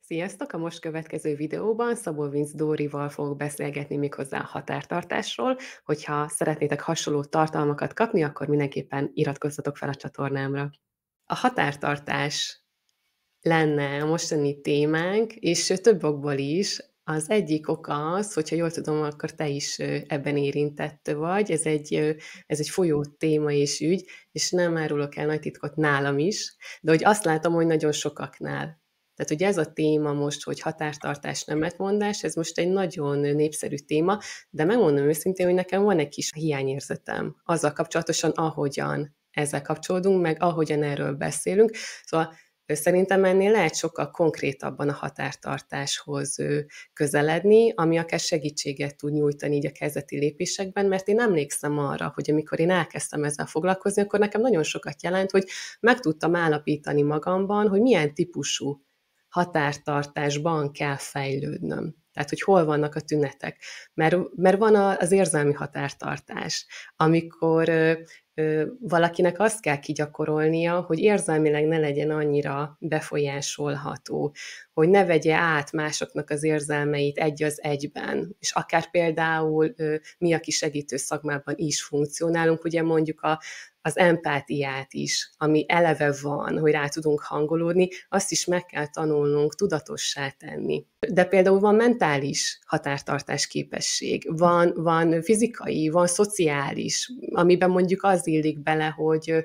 Sziasztok! A most következő videóban Szabó Vinc Dórival fogok beszélgetni méghozzá a határtartásról. Hogyha szeretnétek hasonló tartalmakat kapni, akkor mindenképpen iratkozzatok fel a csatornámra. A határtartás lenne a mostani témánk, és több okból is. Az egyik oka az, hogyha jól tudom, akkor te is ebben érintett vagy. Ez egy folyó téma és ügy, és nem árulok el nagy titkot nálam is, de hogy azt látom, hogy nagyon sokaknál. Tehát, hogy ez a téma most, hogy határtartás, nemetmondás, ez most egy nagyon népszerű téma, de megmondom őszintén, hogy nekem van egy kis hiányérzetem azzal kapcsolatosan, ahogyan ezzel kapcsolódunk, meg ahogyan erről beszélünk. Szóval szerintem ennél lehet sokkal konkrétabban a határtartáshoz közeledni, ami akár segítséget tud nyújtani így a kezdeti lépésekben, mert én emlékszem arra, hogy amikor én elkezdtem ezzel foglalkozni, akkor nekem nagyon sokat jelent, hogy meg tudtam állapítani magamban, hogy milyen típusú határtartásban kell fejlődnöm. Tehát, hogy hol vannak a tünetek. Mert van az érzelmi határtartás, amikor valakinek azt kell kigyakorolnia, hogy érzelmileg ne legyen annyira befolyásolható, hogy ne vegye át másoknak az érzelmeit egy az egyben, és akár például mi, aki segítő szakmában is funkcionálunk, ugye mondjuk az empátiát is, ami eleve van, hogy rá tudunk hangolódni, azt is meg kell tanulnunk tudatossá tenni. De például van mentális határtartás képesség, van fizikai, van szociális, amiben mondjuk az illik bele, hogy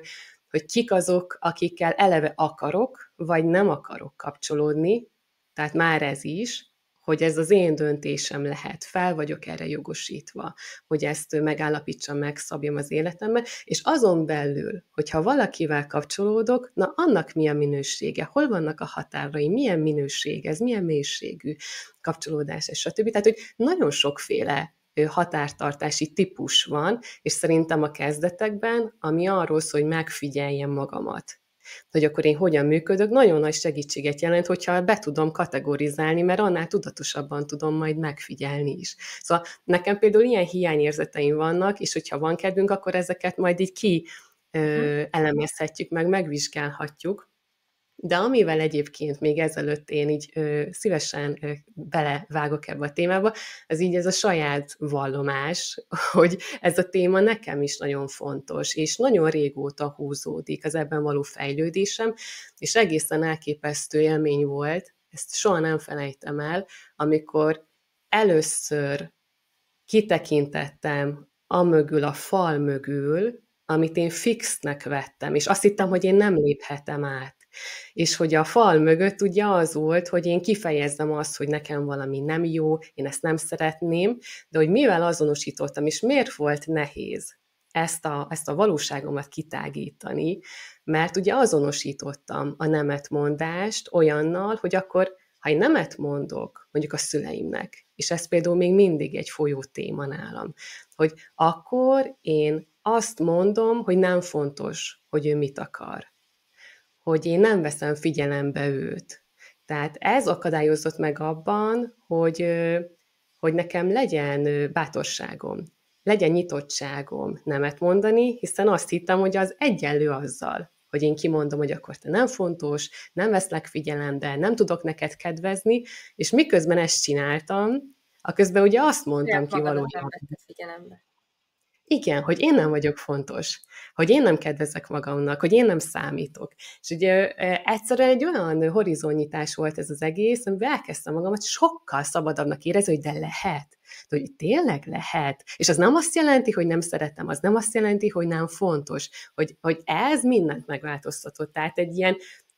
kik azok, akikkel eleve akarok, vagy nem akarok kapcsolódni, tehát már ez is, hogy ez az én döntésem lehet, fel vagyok erre jogosítva, hogy ezt megállapítsam, megszabjam az életembe, és azon belül, hogyha valakivel kapcsolódok, na annak mi a minősége, hol vannak a határai, milyen minőség ez, milyen mélységű kapcsolódás, és stb. Tehát, hogy nagyon sokféle határtartási típus van, és szerintem a kezdetekben, ami arról szól, hogy megfigyeljem magamat, hogy akkor én hogyan működök, nagyon nagy segítséget jelent, hogyha be tudom kategorizálni, mert annál tudatosabban tudom majd megfigyelni is. Szóval nekem például ilyen hiányérzeteim vannak, és hogyha van kedvünk, akkor ezeket majd így elemezhetjük, meg megvizsgálhatjuk. De amivel egyébként még ezelőtt én így szívesen belevágok ebbe a témába, az így ez a saját vallomás, hogy ez a téma nekem is nagyon fontos, és nagyon régóta húzódik az ebben való fejlődésem, és egészen elképesztő élmény volt, ezt soha nem felejtem el, amikor először kitekintettem amögül a fal mögül, amit én fixnek vettem, és azt hittem, hogy én nem léphetem át. És hogy a fal mögött ugye az volt, hogy én kifejezzem azt, hogy nekem valami nem jó, én ezt nem szeretném, de hogy mivel azonosítottam, és miért volt nehéz ezt a valóságomat kitágítani, mert ugye azonosítottam a nemetmondást olyannal, hogy akkor, ha én nemet mondok, mondjuk a szüleimnek, és ez például még mindig egy folyó téma nálam, hogy akkor én azt mondom, hogy nem fontos, hogy ő mit akar, hogy én nem veszem figyelembe őt. Tehát ez akadályozott meg abban, hogy nekem legyen bátorságom, legyen nyitottságom nemet mondani, hiszen azt hittem, hogy az egyenlő azzal, hogy én kimondom, hogy akkor te nem fontos, nem veszlek figyelembe, nem tudok neked kedvezni, és miközben ezt csináltam, aközben ugye azt mondtam Saját ki magadat nem valójában. vetted figyelembe. Igen, hogy én nem vagyok fontos, hogy én nem kedvezek magamnak, hogy én nem számítok. És ugye egyszerűen egy olyan horizontnyitás volt ez az egész, amiben elkezdtem magamat sokkal szabadabbnak érezni, hogy de lehet, de hogy tényleg lehet. És az nem azt jelenti, hogy nem szeretem, az nem azt jelenti, hogy nem fontos, hogy ez mindent megváltoztatott. Tehát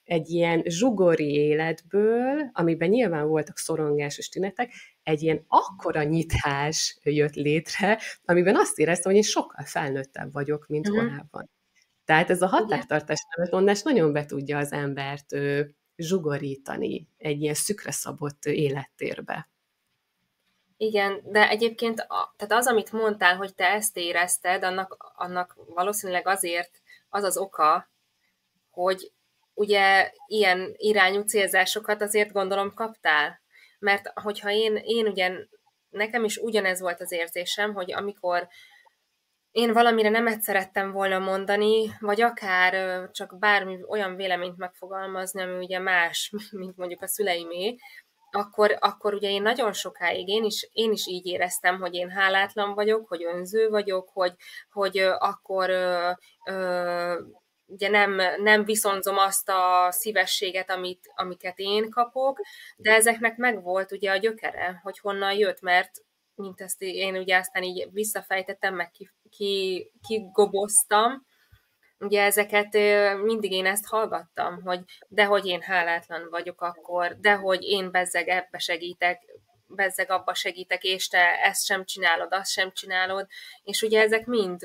egy ilyen zsugori életből, amiben nyilván voltak szorongásos tünetek, egy ilyen akkora nyitás jött létre, amiben azt éreztem, hogy én sokkal felnőttebb vagyok, mint Uh-huh. korábban. Tehát ez a Igen. határtartás nemetmondás nagyon be tudja az embert zsugorítani egy ilyen szükre szabott élettérbe. Igen, de egyébként tehát az, amit mondtál, hogy te ezt érezted, annak valószínűleg azért az az oka, hogy ugye ilyen irányú célzásokat azért gondolom kaptál. Mert hogyha én ugye, nekem is ugyanez volt az érzésem, hogy amikor én valamire nemet szerettem volna mondani, vagy akár csak bármi olyan véleményt megfogalmazni, ami ugye más, mint mondjuk a szüleimé, akkor ugye én nagyon sokáig, én is így éreztem, hogy én hálátlan vagyok, hogy önző vagyok, hogy akkor ugye nem viszonzom azt a szívességet, amiket én kapok, de ezeknek megvolt ugye a gyökere, hogy honnan jött, mert mint ezt én ugye aztán így visszafejtettem, meg kigoboztam, ugye ezeket mindig én ezt hallgattam, hogy dehogy én hálátlan vagyok akkor, dehogy én bezzeg ebbe segítek, bezzeg abba segítek, és te ezt sem csinálod, azt sem csinálod, és ugye ezek mind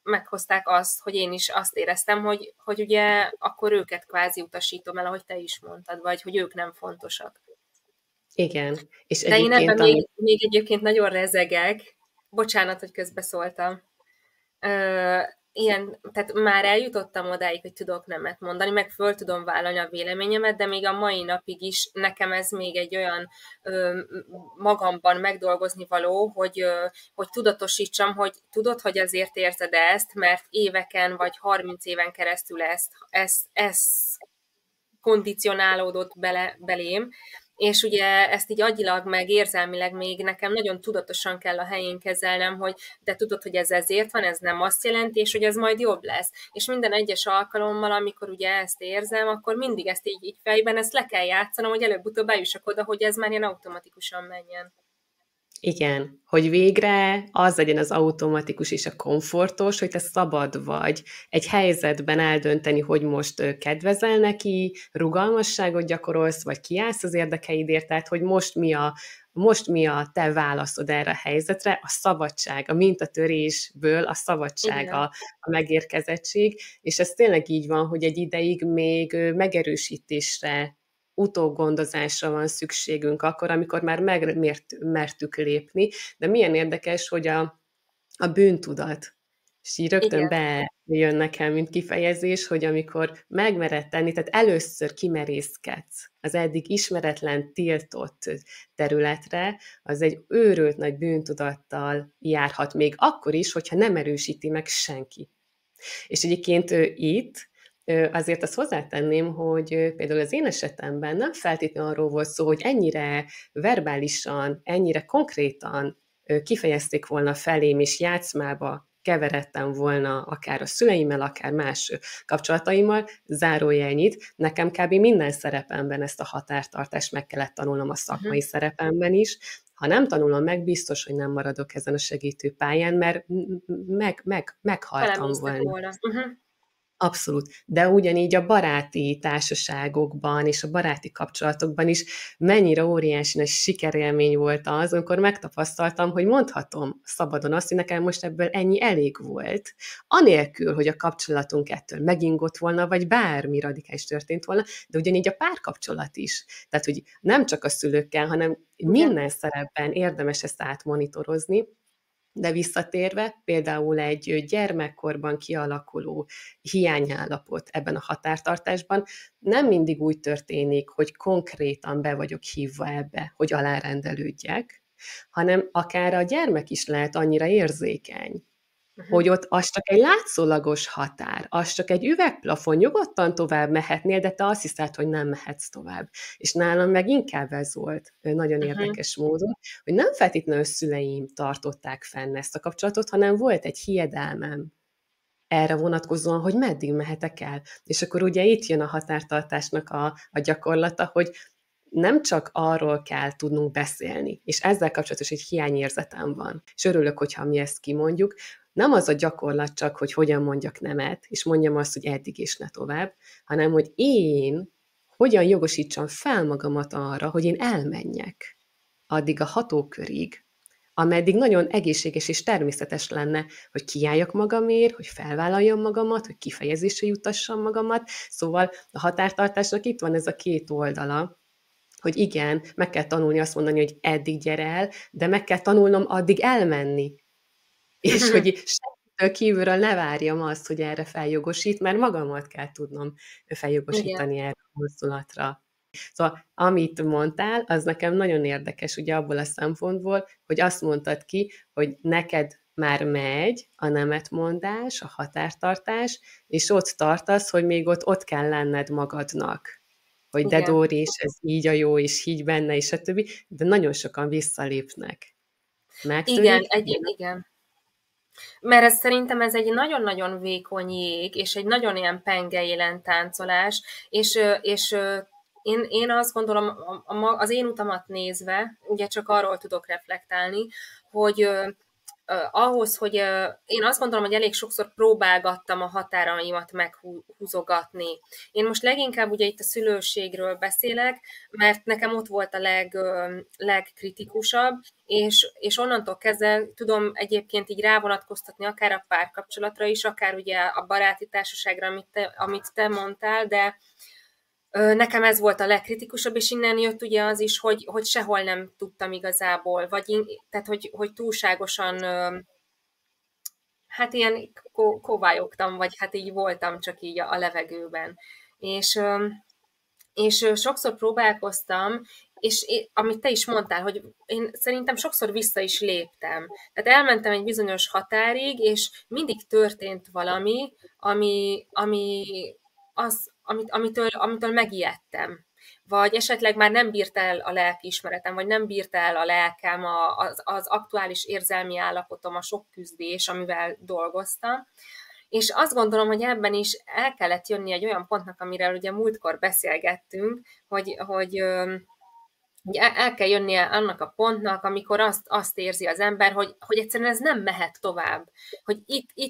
meghozták azt, hogy én is azt éreztem, hogy ugye akkor őket kvázi utasítom el, ahogy te is mondtad, vagy hogy ők nem fontosak. Igen, és De én ebben egyébként még egyébként nagyon rezegek. Bocsánat, hogy közbeszóltam. Ilyen, tehát már eljutottam odáig, hogy tudok nemet mondani, meg föl tudom vállalni a véleményemet, de még a mai napig is nekem ez még egy olyan magamban megdolgozni való, hogy tudatosítsam, hogy tudod, hogy azért érzed ezt, mert éveken vagy 30 éven keresztül ez kondicionálódott belém, és ugye ezt így agyilag meg érzelmileg még nekem nagyon tudatosan kell a helyén kezelnem, hogy de tudod, hogy ez ezért van, ez nem azt jelenti, és hogy ez majd jobb lesz. És minden egyes alkalommal, amikor ugye ezt érzem, akkor mindig ezt így fejben, ezt le kell játszanom, hogy előbb-utóbb eljussak oda, hogy ez már ilyen automatikusan menjen. igen, hogy végre az legyen az automatikus és a komfortos, hogy te szabad vagy egy helyzetben eldönteni, hogy most kedvezel neki, rugalmasságot gyakorolsz, vagy kiállsz az érdekeidért, tehát hogy most mi a te válaszod erre a helyzetre, a szabadság, a mintatörésből a szabadság, Igen. a megérkezettség, és ez tényleg így van, hogy egy ideig még megerősítésre, utógondozásra van szükségünk akkor, amikor már mertük lépni, de milyen érdekes, hogy a bűntudat, és így rögtön Igen. bejön nekem, mint kifejezés, hogy amikor megmered tenni, tehát először kimerészkedsz az eddig ismeretlen, tiltott területre, az egy őrült nagy bűntudattal járhat még akkor is, hogyha nem erősíti meg senki. És egyébként itt azért azt hozzátenném, hogy például az én esetemben nem feltétlenül arról volt szó, hogy ennyire verbálisan, ennyire konkrétan kifejezték volna felém, és játszmába keveredtem volna akár a szüleimmel, akár más kapcsolataimmal, zárójelnyit, nekem kb. Minden szerepemben ezt a határtartást meg kellett tanulnom a szakmai szerepemben is. Ha nem tanulom meg, biztos, hogy nem maradok ezen a segítő pályán, mert meghaltam Felemésztek volna. volna. Abszolút. De ugyanígy a baráti társaságokban és a baráti kapcsolatokban is mennyire óriási nagy sikerélmény volt az, amikor megtapasztaltam, hogy mondhatom szabadon azt, hogy nekem most ebből ennyi elég volt, anélkül, hogy a kapcsolatunk ettől megingott volna, vagy bármi radikális történt volna, de ugyanígy a párkapcsolat is. Tehát, hogy nem csak a szülőkkel, hanem Igen. minden szerepben érdemes ezt átmonitorozni, de visszatérve, például egy gyermekkorban kialakuló hiányállapot ebben a határtartásban nem mindig úgy történik, hogy konkrétan be vagyok hívva ebbe, hogy alárendelődjek, hanem akár a gyermek is lehet annyira érzékeny, hogy ott az csak egy látszólagos határ, az csak egy üvegplafon, nyugodtan tovább mehetnél, de te azt hiszed, hogy nem mehetsz tovább. És nálam meg inkább ez volt nagyon érdekes módon, hogy nem feltétlenül szüleim tartották fenn ezt a kapcsolatot, hanem volt egy hiedelmem erre vonatkozóan, hogy meddig mehetek el. És akkor ugye itt jön a határtartásnak a gyakorlata, hogy nem csak arról kell tudnunk beszélni, és ezzel kapcsolatos egy hiányérzetem van, és örülök, hogyha mi ezt kimondjuk, nem az a gyakorlat csak, hogy hogyan mondjak nemet, és mondjam azt, hogy eddig és ne tovább, hanem hogy én hogyan jogosítsam fel magamat arra, hogy én elmenjek addig a hatókörig, ameddig nagyon egészséges és természetes lenne, hogy kiálljak magamért, hogy felvállaljam magamat, hogy kifejezésre jutassam magamat. Szóval a határtartásnak itt van ez a két oldala, hogy igen, meg kell tanulni azt mondani, hogy eddig gyere el, de meg kell tanulnom addig elmenni. És hogy senkitől kívülről ne várjam azt, hogy erre feljogosít, mert magamat kell tudnom feljogosítani Igen. erre a mozdulatra. Szóval amit mondtál, az nekem nagyon érdekes, ugye abból a szempontból, hogy azt mondtad ki, hogy neked már megy a nemetmondás, a határtartás, és ott tartasz, hogy még ott kell lenned magadnak. Hogy de Igen. Dóri, és ez így a jó, és higgy benne, és a többi, de nagyon sokan visszalépnek. Igen, Megtörik, igen. Mert szerintem ez egy nagyon-nagyon vékony jég, és egy nagyon ilyen pengeélen táncolás, és én azt gondolom, az én utamat nézve, ugye csak arról tudok reflektálni, hogy ahhoz, hogy én azt gondolom, hogy elég sokszor próbálgattam a határaimat meghúzogatni. Én most leginkább ugye itt a szülőségről beszélek, mert nekem ott volt a legkritikusabb, és onnantól kezdve tudom egyébként így rávonatkoztatni akár a párkapcsolatra is, akár ugye a baráti társaságra, amit te mondtál, de nekem ez volt a legkritikusabb, és innen jött ugye az is, hogy sehol nem tudtam igazából, tehát hogy túlságosan, hát ilyen kovályogtam, vagy hát így voltam csak így a levegőben. És sokszor próbálkoztam, és amit te is mondtál, hogy én szerintem sokszor vissza is léptem. Tehát elmentem egy bizonyos határig, és mindig történt valami, amitől megijedtem. Vagy esetleg már nem bírt el a lelkiismeretem, vagy nem bírt el a lelkem, az aktuális érzelmi állapotom, a sok küzdés, amivel dolgoztam. És azt gondolom, hogy ebben is el kellett jönni egy olyan pontnak, amiről ugye múltkor beszélgettünk, hogy el kell jönnie annak a pontnak, amikor azt érzi az ember, hogy egyszerűen ez nem mehet tovább. Hogy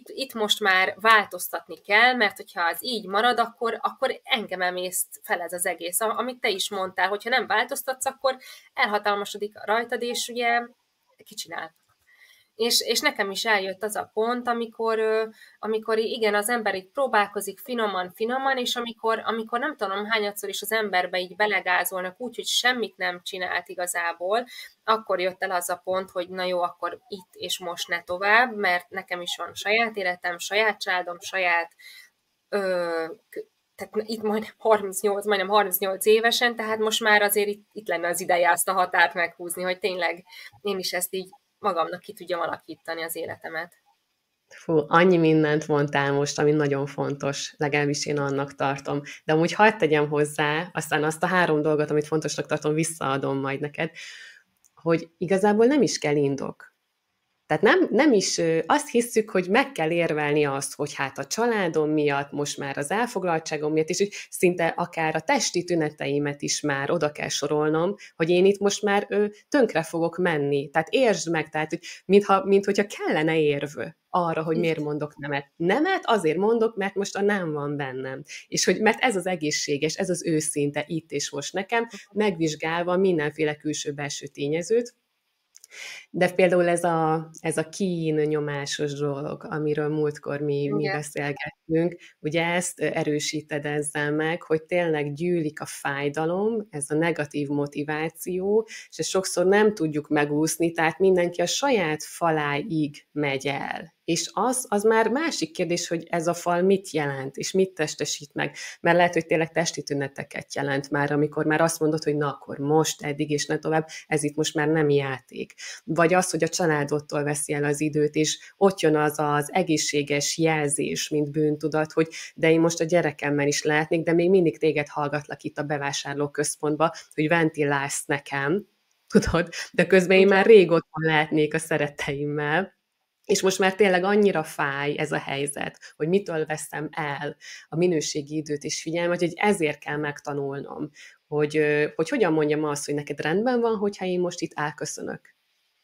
itt most már változtatni kell, mert hogyha az így marad, akkor engem emészt fel ez az egész. Amit te is mondtál, hogyha nem változtatsz, akkor elhatalmasodik rajtad, és ugye kicsinál. És nekem is eljött az a pont, amikor igen, az ember így próbálkozik finoman, és amikor nem tudom hányadszor is az emberbe így belegázolnak úgy, hogy semmit nem csinált igazából, akkor jött el az a pont, hogy na jó, akkor itt és most ne tovább, mert nekem is van saját életem, saját családom, tehát itt majdnem 38 évesen, tehát most már azért itt lenne az ideje azt a határt meghúzni, hogy tényleg én is ezt így magamnak ki tudjam alakítani az életemet. Fú, annyi mindent mondtál most, ami nagyon fontos, legalábbis én annak tartom. De amúgy hadd tegyem hozzá, aztán azt a 3 dolgot, amit fontosnak tartom, visszaadom majd neked, hogy igazából nem is kell indok. Tehát nem is azt hisszük, hogy meg kell érvelni azt, hogy hát a családom miatt, most már az elfoglaltságom miatt, és hogy szinte akár a testi tüneteimet is már oda kell sorolnom, hogy én itt most már tönkre fogok menni. Tehát értsd meg, tehát, hogy minthogyha kellene érv arra, hogy miért mondok nemet. Nemet azért mondok, mert most a nem van bennem. És hogy mert ez az egészséges, ez az őszinte itt és most nekem, megvizsgálva mindenféle külső-belső tényezőt. De például ez a kín nyomásos dolog, amiről múltkor mi beszélgettünk, ugye ezt erősíted ezzel meg, hogy tényleg gyűlik a fájdalom, ez a negatív motiváció, és ezt sokszor nem tudjuk megúszni, tehát mindenki a saját faláig megy el. És az már másik kérdés, hogy ez a fal mit jelent, és mit testesít meg. Mert lehet, hogy tényleg testi tüneteket jelent már, amikor már azt mondod, hogy na akkor most, eddig, és ne tovább, ez itt most már nem játék. Vagy az, hogy a családodtól veszi el az időt, és ott jön az egészséges jelzés, mint bűntudat, hogy de én most a gyerekemmel is lehetnék, de még mindig téged hallgatlak itt a bevásárlóközpontba, hogy ventilálsz nekem, tudod, de közben én már rég otthon lehetnék a szeretteimmel, és most már tényleg annyira fáj ez a helyzet, hogy mitől veszem el a minőségi időt és figyelmet, hogy ezért kell megtanulnom, hogy hogyan mondjam azt, hogy neked rendben van, hogyha én most itt elköszönök.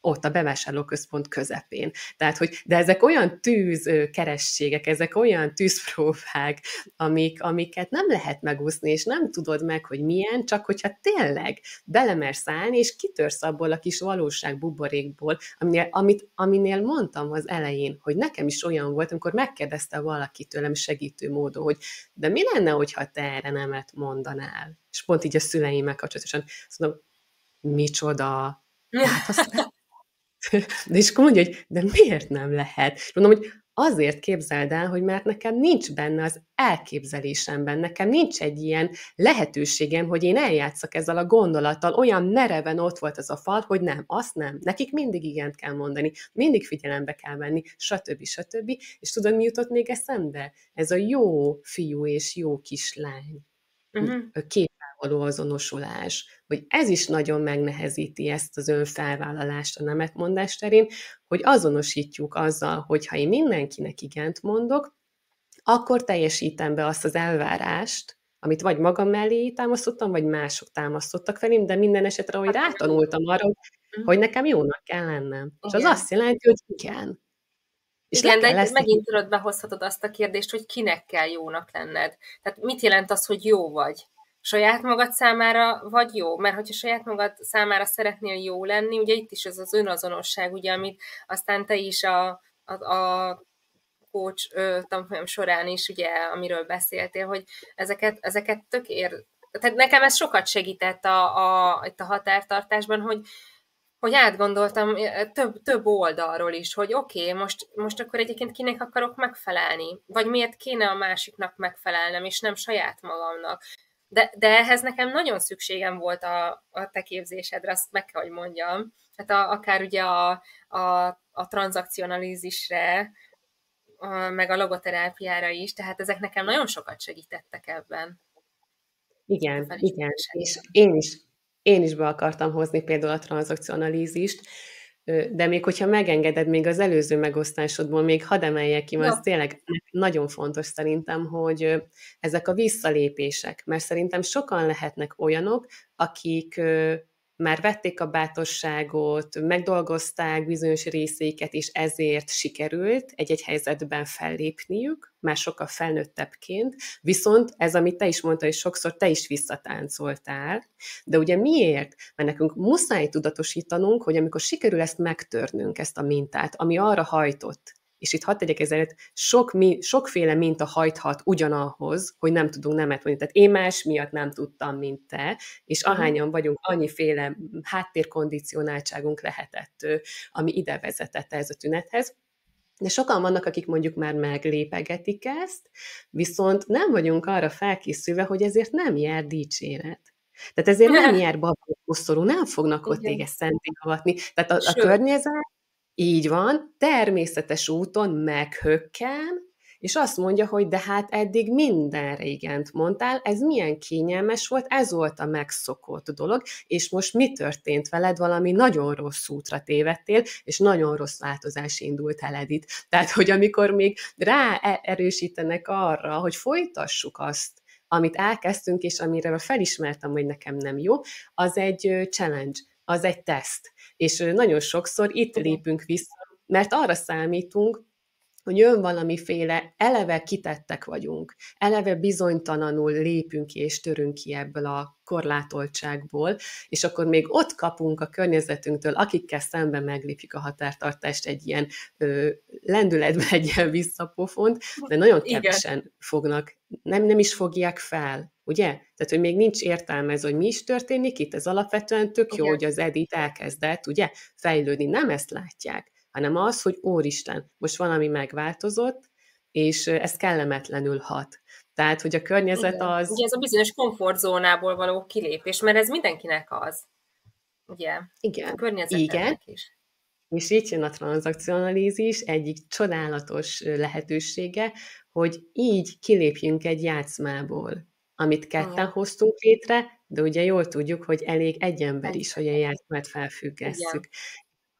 Ott a bevásárlóközpont közepén. Tehát, de ezek olyan tűzkerességek, ezek olyan tűzpróbák, amiket nem lehet megúszni, és nem tudod meg, hogy milyen, csak hogyha tényleg belemersz állni, és kitörsz abból a kis valóság buborékból, aminél mondtam az elején, hogy nekem is olyan volt, amikor megkérdezte valaki tőlem segítő módon, hogy de mi lenne, hogyha te erre nemet mondanál? És pont így a szüleimmel kapcsolatosan azt mondom, micsoda? Hát azt de és akkor mondja, hogy de miért nem lehet? És mondom, hogy Azért képzeld el, hogy mert nekem nincs benne az elképzelésemben, nekem nincs egy ilyen lehetőségem, hogy én eljátszak ezzel a gondolattal, olyan mereven ott volt ez a fal, hogy nem, azt nem. Nekik mindig igent kell mondani, mindig figyelembe kell venni, stb. Stb. És tudod, mi jutott még eszembe? Ez a jó fiú és jó kislány képpel való azonosulás, hogy ez is nagyon megnehezíti ezt az önfelvállalást a nemetmondás terén, hogy azonosítjuk azzal, hogy ha én mindenkinek igent mondok, akkor teljesítem be azt az elvárást, amit vagy magam mellé támasztottam, vagy mások támasztottak felém, de minden esetre, hogy rátanultam arra, hogy nekem jónak kell lennem. És az azt jelenti, hogy igen. És igen, de megint tudod, behozhatod azt a kérdést, hogy kinek kell jónak lenned. Tehát mit jelent az, hogy jó vagy? Saját magad számára vagy jó? Mert hogyha saját magad számára szeretnél jó lenni, ugye itt is ez az önazonosság, ugye, amit aztán te is a coach tanfolyam során is, ugye, amiről beszéltél, hogy ezeket tehát nekem ez sokat segített itt a határtartásban, hogy átgondoltam több oldalról is, hogy oké, most akkor egyébként kinek akarok megfelelni, vagy miért kéne a másiknak megfelelnem, és nem saját magamnak. De ehhez nekem nagyon szükségem volt a te képzésedre, azt meg kell, hogy mondjam. Hát akár ugye a tranzakcionalízisre, meg a logoterápiára is, tehát ezek nekem nagyon sokat segítettek ebben. Igen, és én is be akartam hozni például a tranzakcionalízist, de még hogyha megengeded, még az előző megosztásodból még hadd emeljek ki, mert ez tényleg nagyon fontos szerintem, hogy ezek a visszalépések, mert szerintem sokan lehetnek olyanok, akik már vették a bátorságot, megdolgozták bizonyos részeiket, és ezért sikerült egy-egy helyzetben fellépniük, már sokkal felnőttebbként, viszont ez, amit te is mondtad, és sokszor te is visszatáncoltál, de ugye miért? Mert nekünk muszáj tudatosítanunk, hogy amikor sikerül ezt megtörnünk, ezt a mintát, ami arra hajtott, és itt hadd tegyek ezért, sokféle minta hajthat ugyanahhoz, hogy nem tudunk nemet mondani. Tehát én más miatt nem tudtam, mint te, és ahányan vagyunk, annyiféle háttérkondicionáltságunk lehetett, ami ide vezetett ez a tünethez. De sokan vannak, akik mondjuk már meglépegetik ezt, viszont nem vagyunk arra felkészülve, hogy ezért nem jár dicséret. Tehát ezért nem jár babkoszorú, nem fognak ott téged szentén avatni. Tehát a környezet így van, természetes úton meghökken, és azt mondja, hogy de hát eddig mindenre igent mondtál, ez milyen kényelmes volt, ez volt a megszokott dolog, és most mi történt veled? Valami nagyon rossz útra tévedtél, és nagyon rossz változás indult el itt. Tehát, hogy amikor még ráerősítenek arra, hogy folytassuk azt, amit elkezdtünk, és amire felismertem, hogy nekem nem jó, az egy challenge, az egy teszt. És nagyon sokszor itt lépünk vissza, mert arra számítunk, hogy jön valamiféle, eleve kitettek vagyunk, eleve bizonytalanul lépünk ki és törünk ki ebből a korlátoltságból, és akkor még ott kapunk a környezetünktől, akikkel szemben meglépjük a határtartást egy ilyen lendületben, egy ilyen visszapofont, de nagyon kevesen fognak, nem is fogják fel, ugye? Tehát, hogy még nincs értelme ez, hogy mi is történik itt, ez alapvetően tök jó, hogy az Edith elkezdett, ugye, fejlődni, nem ezt látják, hanem az, hogy úristen, most valami megváltozott, és ez kellemetlenül hat. Tehát, hogy a környezet az... Ugye ez a bizonyos komfortzónából való kilépés, mert ez mindenkinek az. Ugye? Igen. A környezetnek is. És így jön a tranzakcionalízis egyik csodálatos lehetősége, hogy így kilépjünk egy játszmából, amit ketten hoztunk létre, de ugye jól tudjuk, hogy elég egy ember is, hogy a játszmát felfüggesszük.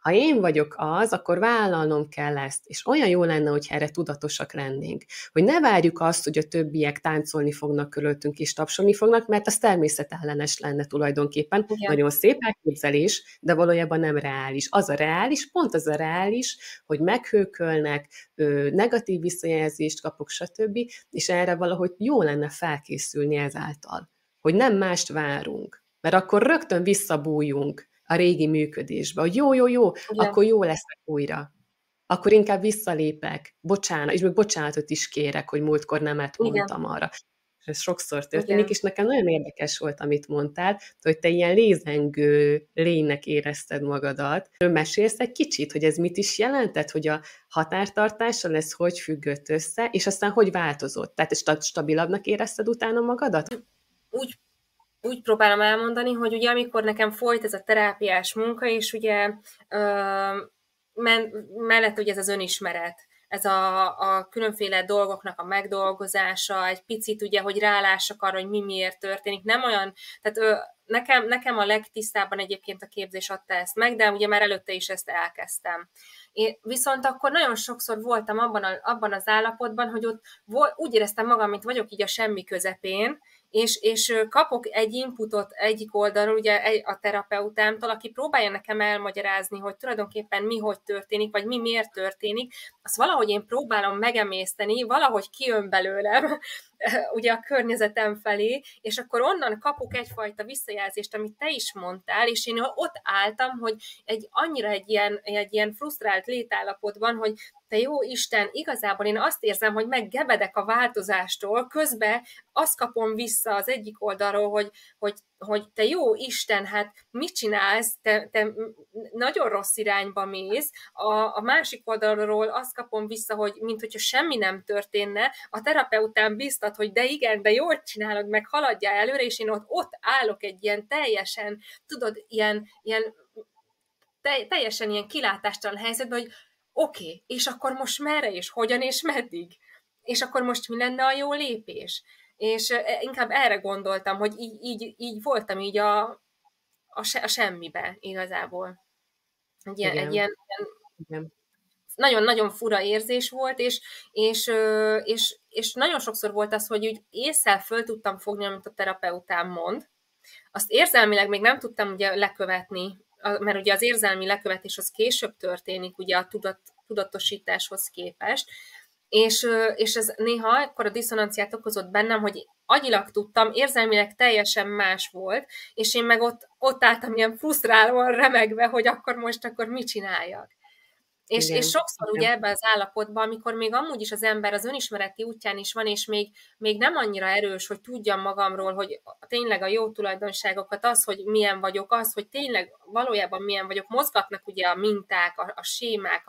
Ha én vagyok az, akkor vállalnom kell ezt, és olyan jó lenne, hogy erre tudatosak lennénk. Hogy ne várjuk azt, hogy a többiek táncolni fognak körülöttünk és tapsolni fognak, mert az természetellenes lenne tulajdonképpen. Nagyon szép elképzelés, de valójában nem reális. Az a reális, pont az a reális, hogy meghőkölnek, negatív visszajelzést kapok, stb., és erre valahogy jó lenne felkészülni ezáltal. Hogy nem mást várunk, mert akkor rögtön visszabújjunk a régi működésbe, hogy jó, akkor jó leszek újra. Akkor inkább visszalépek, bocsánat, és még bocsánatot is kérek, hogy múltkor nemet mondtam arra. Ez sokszor történik, Igen. és nekem nagyon érdekes volt, amit mondtál, hogy te ilyen lézengő lénynek érezted magadat. Mesélsz egy kicsit, hogy ez mit is jelentett, hogy a határtartással ez hogy függött össze, és aztán hogy változott? Tehát stabilabbnak érezted utána magadat? Úgy úgy próbálom elmondani, hogy ugye amikor nekem folyt ez a terápiás munka, és ugye mellett ugye ez az önismeret, ez a különféle dolgoknak a megdolgozása, egy picit ugye, hogy rálássak arra, hogy mi miért történik. Nem olyan, tehát nekem a legtisztábban egyébként a képzés adta ezt meg, de ugye már előtte is ezt elkezdtem. Én viszont akkor nagyon sokszor voltam abban az állapotban, hogy ott úgy éreztem magam, mint vagyok így a semmi közepén, és kapok egy inputot egyik oldalról, ugye a terapeutámtól, aki próbálja nekem elmagyarázni, hogy tulajdonképpen mi hogy történik, vagy mi miért történik, azt valahogy én próbálom megemészteni, valahogy kijön belőlem, ugye a környezetem felé, és akkor onnan kapok egyfajta visszajelzést, amit te is mondtál, és én ott álltam, hogy annyira egy ilyen frusztrált létállapotban, hogy te jó Isten, igazából én azt érzem, hogy meggebedek a változástól, közben azt kapom vissza az egyik oldalról, hogy te jó Isten, hát mit csinálsz, te nagyon rossz irányba mész, a másik oldalról azt kapom vissza, hogy minthogyha semmi nem történne, a terapeután biztat, hogy de igen, de jól csinálod, meg haladjál előre, és én ott állok egy ilyen teljesen, tudod, teljesen ilyen kilátástalan helyzetben, hogy oké, és akkor most merre, és hogyan, és meddig? És akkor most mi lenne a jó lépés? És inkább erre gondoltam, hogy így voltam így a semmibe igazából. Egy Igen, ilyen igen. nagyon-nagyon fura érzés volt, és nagyon sokszor volt az, hogy úgy ésszel föl tudtam fogni, amit a terapeutám mond. Azt érzelmileg még nem tudtam ugye lekövetni, mert ugye az érzelmi lekövetés az később történik, ugye a tudatosításhoz képest, és ez néha akkor a diszonanciát okozott bennem, hogy agyilag tudtam, érzelmileg teljesen más volt, és én meg ott álltam ilyen frusztrálóan, remegve, hogy akkor mit csináljak. És Igen, sokszor ugye igen. ebben az állapotban, amikor még amúgy is az ember az önismereti útján is van, és még nem annyira erős, hogy tudjam magamról, hogy tényleg a jó tulajdonságokat, az, hogy milyen vagyok, az, hogy tényleg valójában milyen vagyok, mozgatnak ugye a minták, a sémák,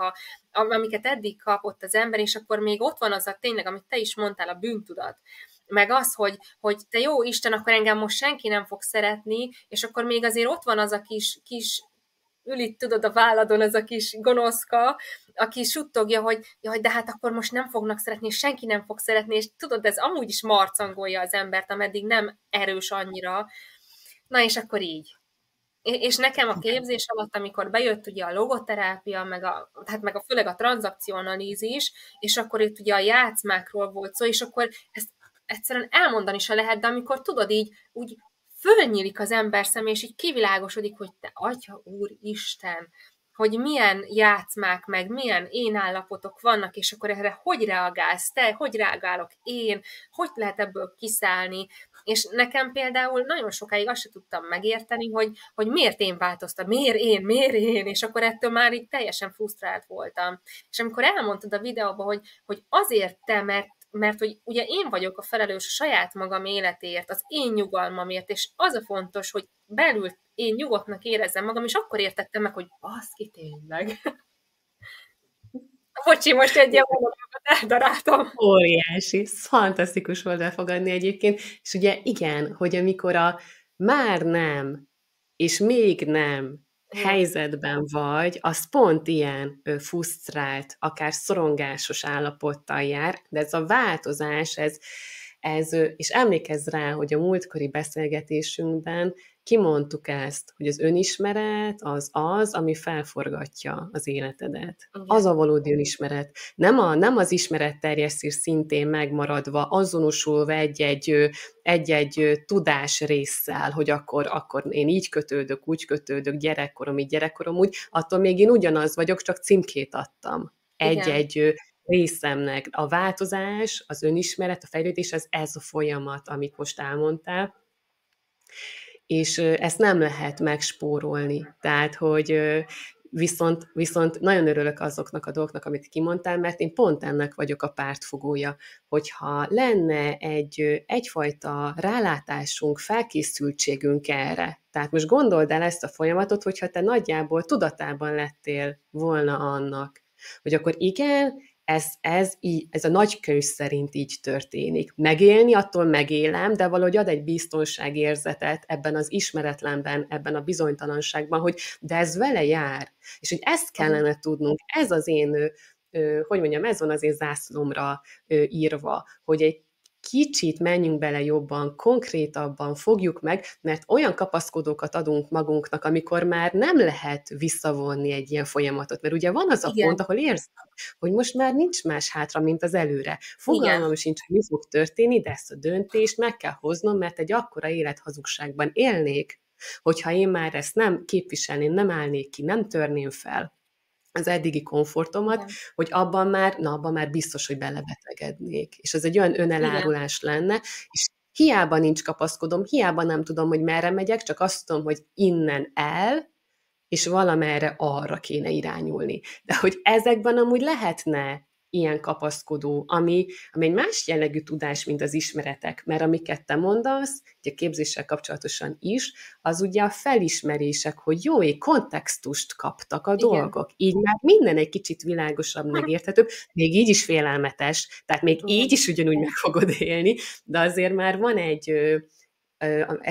amiket eddig kapott az ember, és akkor még ott van az tényleg, amit te is mondtál, a bűntudat. Meg az, hogy te jó Isten, akkor engem most senki nem fog szeretni, és akkor még azért ott van az a kis ül itt, tudod, a válladon ez a kis gonoszka, aki suttogja, hogy jaj, de hát akkor most nem fognak szeretni, és senki nem fog szeretni, és tudod, ez amúgy is marcangolja az embert, ameddig nem erős annyira. Na, és akkor így. És nekem a képzés alatt, amikor bejött ugye a logoterápia, meg főleg a tranzakcióanalízis, és akkor itt ugye a játszmákról volt szó, és akkor ezt egyszerűen elmondani se lehet, de amikor tudod így, úgy fölnyílik az ember szem, és így kivilágosodik, hogy te Atya Úristen, hogy milyen játszmák, meg milyen én állapotok vannak, és akkor erre hogy reagálsz te, hogy reagálok én, hogy lehet ebből kiszállni, és nekem például nagyon sokáig azt sem tudtam megérteni, hogy miért én változtam, miért én, és akkor ettől már így teljesen frusztrált voltam. És amikor elmondtad a videóban, hogy azért te, mert hogy ugye én vagyok a felelős a saját magam életéért, az én nyugalmamért, és az a fontos, hogy belül én nyugodtnak érezzem magam, és akkor értettem meg, hogy baszki, tényleg. Bocsi, most egy ilyen mondatot eldaráltam. Óriási, ez fantasztikus volt befogadni egyébként, és ugye igen, hogy amikor a már nem, és még nem Igen. helyzetben vagy, az pont ilyen frusztrált, akár szorongásos állapottal jár, de ez a változás, és emlékezz rá, hogy a múltkori beszélgetésünkben kimondtuk ezt, hogy az önismeret az, ami felforgatja az életedet. Az Igen. a valódi önismeret. Nem az ismeretterjesztés szintén megmaradva, azonosulva egy-egy tudás résszel, hogy akkor én így kötődök, úgy kötődök, gyerekkorom így, gyerekkorom úgy, attól még én ugyanaz vagyok, csak címkét adtam. Igen. Egy-egy részemnek. A változás, az önismeret, a fejlődés, ez a folyamat, amit most elmondtál, és ezt nem lehet megspórolni. Tehát, hogy Viszont nagyon örülök azoknak a dolgoknak, amit kimondtál, mert én pont ennek vagyok a pártfogója, hogyha lenne egyfajta rálátásunk, felkészültségünk erre. Tehát most gondold el ezt a folyamatot, hogyha te nagyjából tudatában lettél volna annak, hogy akkor igen, ez a nagykönyv szerint így történik. Megélni, attól megélem, de valahogy ad egy biztonságérzetet ebben az ismeretlenben, ebben a bizonytalanságban, hogy de ez vele jár. És hogy ezt kellene tudnunk, ez az én, hogy mondjam, ez van az én zászlomra írva, hogy egy kicsit menjünk bele jobban, konkrétabban fogjuk meg, mert olyan kapaszkodókat adunk magunknak, amikor már nem lehet visszavonni egy ilyen folyamatot. Mert ugye van az a Igen. pont, ahol érzem, hogy most már nincs más hátra, mint az előre. Fogalmam Igen. sincs, hogy mi fog történni, de ezt a döntést meg kell hoznom, mert egy akkora élethazugságban élnék, hogyha én már ezt nem képviselném, nem állnék ki, nem törném fel az eddigi komfortomat, Igen. hogy abban már biztos, hogy belebetegednék. És ez egy olyan önelárulás lenne, és hiába nincs kapaszkodom, hiába nem tudom, hogy merre megyek, csak azt tudom, hogy innen el, és valamerre arra kéne irányulni. De hogy ezekben amúgy lehetne ilyen kapaszkodó, ami egy más jellegű tudás, mint az ismeretek, mert amiket te mondasz, ugye a képzéssel kapcsolatosan is, az ugye a felismerések, hogy jó, kontextust kaptak a dolgok. Így már minden egy kicsit világosabb, megérthetőbb, még így is félelmetes, tehát még így is ugyanúgy meg fogod élni, de azért már van egy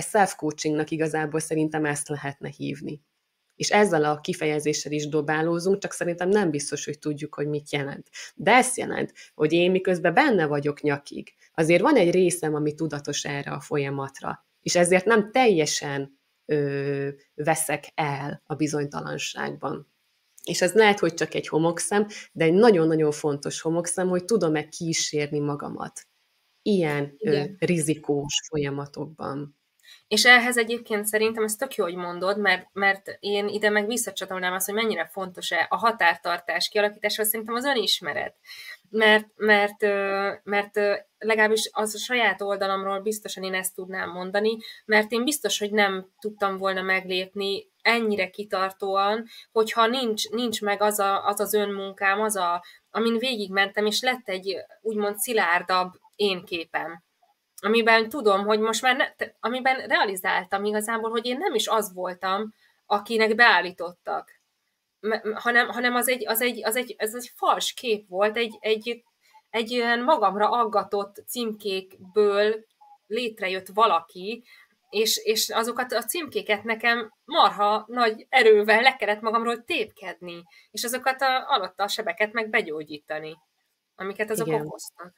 self-coachingnak igazából szerintem ezt lehetne hívni. És ezzel a kifejezéssel is dobálózunk, csak szerintem nem biztos, hogy tudjuk, hogy mit jelent. De ezt jelent, hogy én miközben benne vagyok nyakig, azért van egy részem, ami tudatos erre a folyamatra, és ezért nem teljesen veszek el a bizonytalanságban. És ez lehet, hogy csak egy homokszem, de egy nagyon-nagyon fontos homokszem, hogy tudom-e kísérni magamat ilyen rizikós folyamatokban. És ehhez egyébként szerintem ez tök jó, hogy mondod, mert én ide meg visszacsatolnám azt, hogy mennyire fontos a határtartás kialakítása, szerintem az önismeret. Mert legalábbis az a saját oldalamról biztosan én ezt tudnám mondani, mert én biztos, hogy nem tudtam volna meglépni ennyire kitartóan, hogyha nincs meg az önmunkám, amin végigmentem, és lett egy úgymond szilárdabb én képem, amiben tudom, hogy most már amiben realizáltam igazából, hogy én nem is az voltam, akinek beállítottak, hanem ez egy fals kép volt, egy ilyen magamra aggatott címkékből létrejött valaki, és azokat a címkéket nekem marha nagy erővel le kellett magamról tépkedni, és azokat alatta a sebeket meg begyógyítani, amiket azok okoztak.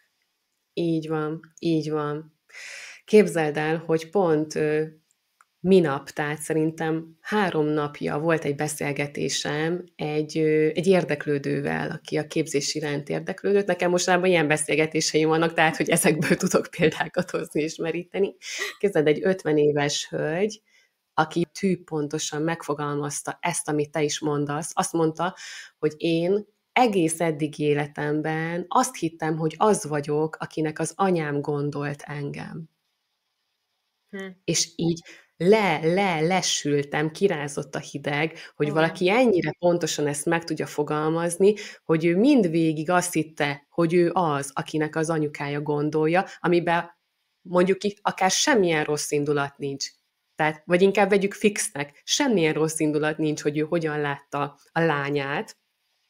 Így van, így van. Képzeld el, hogy pont minap, tehát szerintem 3 napja volt egy beszélgetésem egy érdeklődővel, aki a képzés iránt érdeklődött. Nekem mostában ilyen beszélgetéseim vannak, tehát, hogy ezekből tudok példákat hozni és meríteni. Képzeld, egy 50 éves hölgy, aki tűpontosan megfogalmazta ezt, amit te is mondasz. Azt mondta, hogy én egész eddigi életemben azt hittem, hogy az vagyok, akinek az anyám gondolt engem. És így lesültem, kirázott a hideg, hogy valaki ennyire pontosan ezt meg tudja fogalmazni, hogy ő mindvégig azt hitte, hogy ő az, akinek az anyukája gondolja, amiben mondjuk akár semmilyen rossz indulat nincs. Tehát, vagy inkább vegyük fixnek, semmilyen rossz indulat nincs, hogy ő hogyan látta a lányát,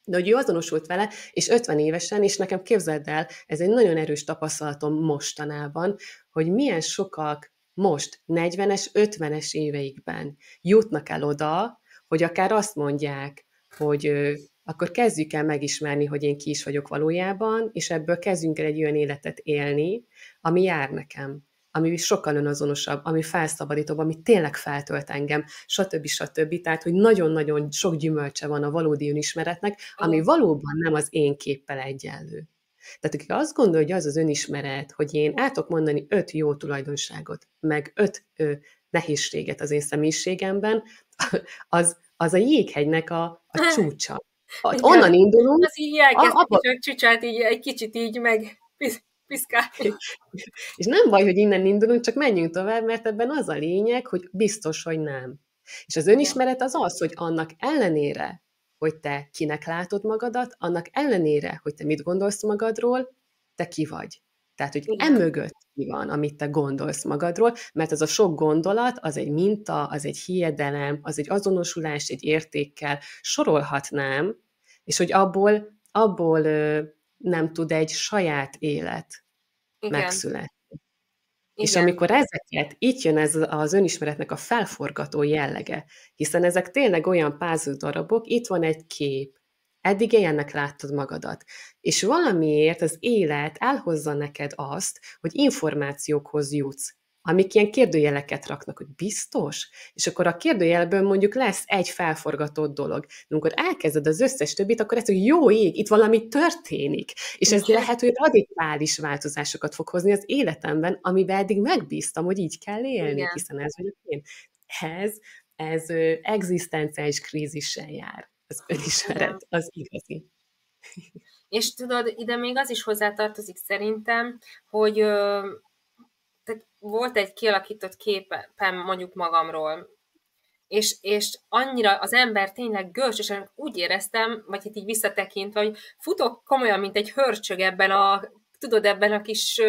de hogy ő azonosult vele, és 50 évesen, és nekem képzeld el, ez egy nagyon erős tapasztalatom mostanában, hogy milyen sokak most 40-es, 50-es éveikben jutnak el oda, hogy akár azt mondják, hogy akkor kezdjük el megismerni, hogy én ki is vagyok valójában, és ebből kezdjünk el egy olyan életet élni, ami jár nekem, ami sokkal önazonosabb, ami felszabadítóbb, ami tényleg feltölt engem, stb. Tehát, hogy nagyon-nagyon sok gyümölcse van a valódi önismeretnek, ami valóban nem az én képpel egyenlő. Tehát aki azt gondolja, hogy az az önismeret, hogy én el tudok mondani 5 jó tulajdonságot, meg 5 nehézséget az én személyiségemben, az a jéghegynek a csúcsa. Onnan indulunk. Az így elkezdték a csúcsát így egy kicsit így meg piszkálni. És nem baj, hogy innen indulunk, csak menjünk tovább, mert ebben az a lényeg, hogy biztos, hogy nem. És az önismeret az, hogy annak ellenére, hogy te kinek látod magadat, annak ellenére, hogy te mit gondolsz magadról, te ki vagy. Tehát, hogy Igen, emögött mi van, amit te gondolsz magadról, mert ez a sok gondolat, az egy minta, az egy hiedelem, az egy azonosulás egy értékkel, sorolhatnám, és hogy abból nem tud egy saját élet igen, megszületni. És igen, amikor ezeket, itt jön ez az önismeretnek a felforgató jellege, hiszen ezek tényleg olyan puzzle darabok, itt van egy kép, eddig ilyennek láttad magadat, és valamiért az élet elhozza neked azt, hogy információkhoz jutsz, amik ilyen kérdőjeleket raknak, hogy biztos? És akkor a kérdőjelből mondjuk lesz egy felforgatott dolog. De amikor elkezded az összes többit, akkor ez, hogy jó ég, itt valami történik. És ez igen, lehet, hogy radikális változásokat fog hozni az életemben, amiben eddig megbíztam, hogy így kell élni, igen, hiszen ez vagyok én. Ez, ez egzisztenciális krízissel jár. Az igen. önismeret, az igazi. És tudod, ide még az is hozzátartozik szerintem, hogy tehát volt egy kialakított képem mondjuk magamról, és annyira az ember tényleg görcsösen úgy éreztem, vagy itt így visszatekintve, hogy futok komolyan, mint egy hörcsög ebben ebben a kis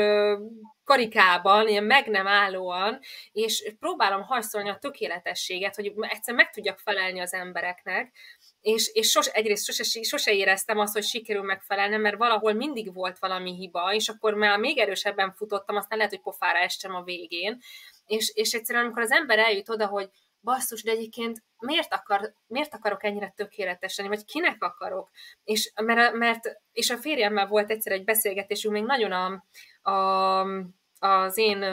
karikában, ilyen meg nem állóan, és próbálom hajszolni a tökéletességet, hogy egyszer meg tudjak felelni az embereknek, és egyrészt sose éreztem azt, hogy sikerül megfelelnem, mert valahol mindig volt valami hiba, és akkor már még erősebben futottam, aztán lehet, hogy pofára estem a végén, és egyszerűen amikor az ember eljut oda, hogy basszus, de egyébként miért akarok ennyire tökéletes lenni, vagy kinek akarok? És a férjemmel volt egyszer egy beszélgetésünk, még nagyon az én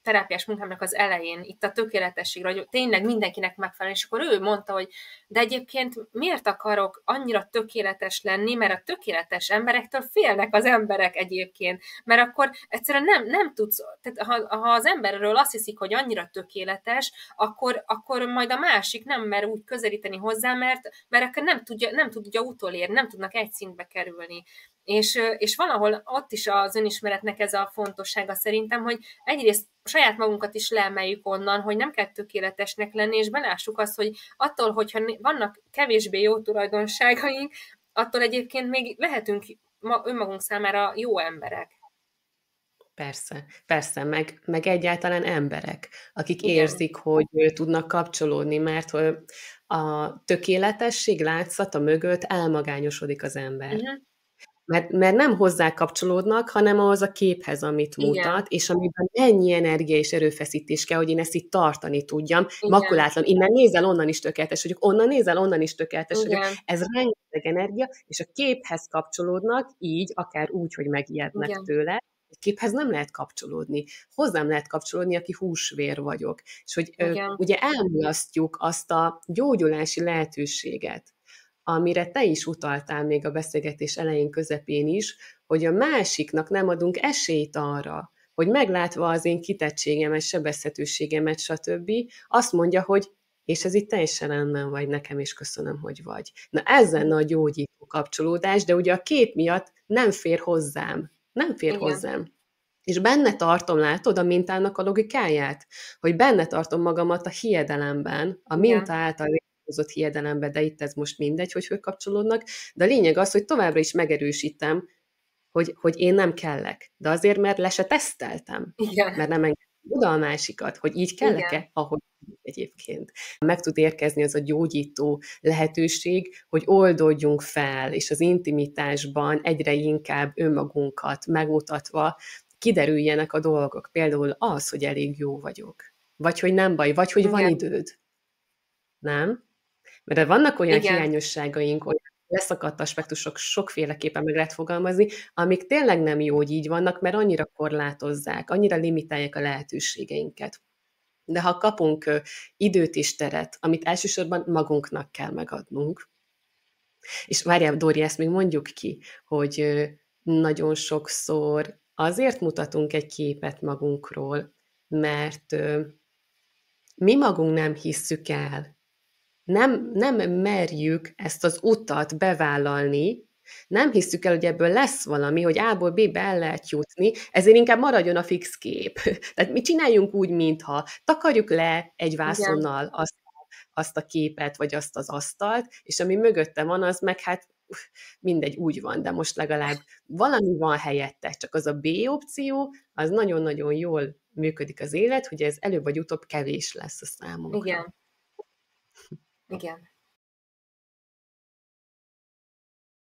terápiás munkámnak az elején, itt a tökéletességre, hogy tényleg mindenkinek megfelelni, és akkor ő mondta, hogy de egyébként miért akarok annyira tökéletes lenni, mert a tökéletes emberektől félnek az emberek egyébként, mert akkor egyszerűen nem tudsz, tehát ha az emberről azt hiszik, hogy annyira tökéletes, akkor majd a másik nem mer úgy közelíteni hozzá, mert akkor nem tudja utolérni, nem tudnak egy szintbe kerülni. És valahol ott is az önismeretnek ez a fontossága szerintem, hogy egyrészt saját magunkat is leemeljük onnan, hogy nem kell tökéletesnek lenni, és belássuk azt, hogy attól, hogyha vannak kevésbé jó tulajdonságaink, attól egyébként még lehetünk önmagunk számára jó emberek. Persze, persze, meg egyáltalán emberek, akik Igen. érzik, hogy tudnak kapcsolódni, mert a tökéletesség látszata mögött elmagányosodik az ember. Uh-huh. Mert nem hozzá kapcsolódnak, hanem ahhoz a képhez, amit Igen. mutat, és amiben ennyi energia és erőfeszítés kell, hogy én ezt itt tartani tudjam. Igen. Makulátlan, innen nézel, onnan is tökéletes vagyok, onnan nézel, onnan is tökéletes vagyok. Igen. Ez rengeteg energia, és a képhez kapcsolódnak, így, akár úgy, hogy megijednek Igen. tőle. A képhez nem lehet kapcsolódni. Hozzám lehet kapcsolódni, aki húsvér vagyok. És hogy Igen. ugye elmulasztjuk azt a gyógyulási lehetőséget, amire te is utaltál még a beszélgetés elején, közepén is, hogy a másiknak nem adunk esélyt arra, hogy meglátva az én kitettségemet, sebezhetőségemet, stb., azt mondja, hogy és ez itt teljesen rendben vagy, nekem is köszönöm, hogy vagy. Na ez lenne a gyógyító kapcsolódás, de ugye a kép miatt nem fér hozzám. Nem fér Igen. hozzám. És benne tartom, látod, a mintának a logikáját? Hogy benne tartom magamat a hiedelemben, a minta Igen. által létrehozott hiedelemben, de itt ez most mindegy, hogy kapcsolódnak, de a lényeg az, hogy továbbra is megerősítem, hogy én nem kellek. De azért, mert le se teszteltem, Igen. mert nem engedtem oda a másikat, hogy így Igen. kellek-e, ahogy egyébként. Meg tud érkezni az a gyógyító lehetőség, hogy oldódjunk fel, és az intimitásban egyre inkább önmagunkat megmutatva kiderüljenek a dolgok. Például az, hogy elég jó vagyok. Vagy hogy nem baj, vagy hogy van Igen. időd. Nem? Mert vannak olyan Igen. hiányosságaink, olyan leszakadt aspektusok, sokféleképpen meg lehet fogalmazni, amik tényleg nem jó, hogy így vannak, mert annyira korlátozzák, annyira limitálják a lehetőségeinket. De ha kapunk időt és teret, amit elsősorban magunknak kell megadnunk, és várjál, Dóri, ezt még mondjuk ki, hogy nagyon sokszor azért mutatunk egy képet magunkról, mert mi magunk nem hisszük el, nem merjük ezt az utat bevállalni, nem hisszük el, hogy ebből lesz valami, hogy A-ból B-be el lehet jutni, ezért inkább maradjon a fix kép. Tehát mi csináljunk úgy, mintha takarjuk le egy Igen. vászonnal azt azt a képet, vagy azt az asztalt, és ami mögötte van, az meg hát mindegy, úgy van, de most legalább valami van helyette, csak az a B opció, az nagyon-nagyon jól működik az élet, hogy ez előbb vagy utóbb kevés lesz a számunkra. Igen. Igen.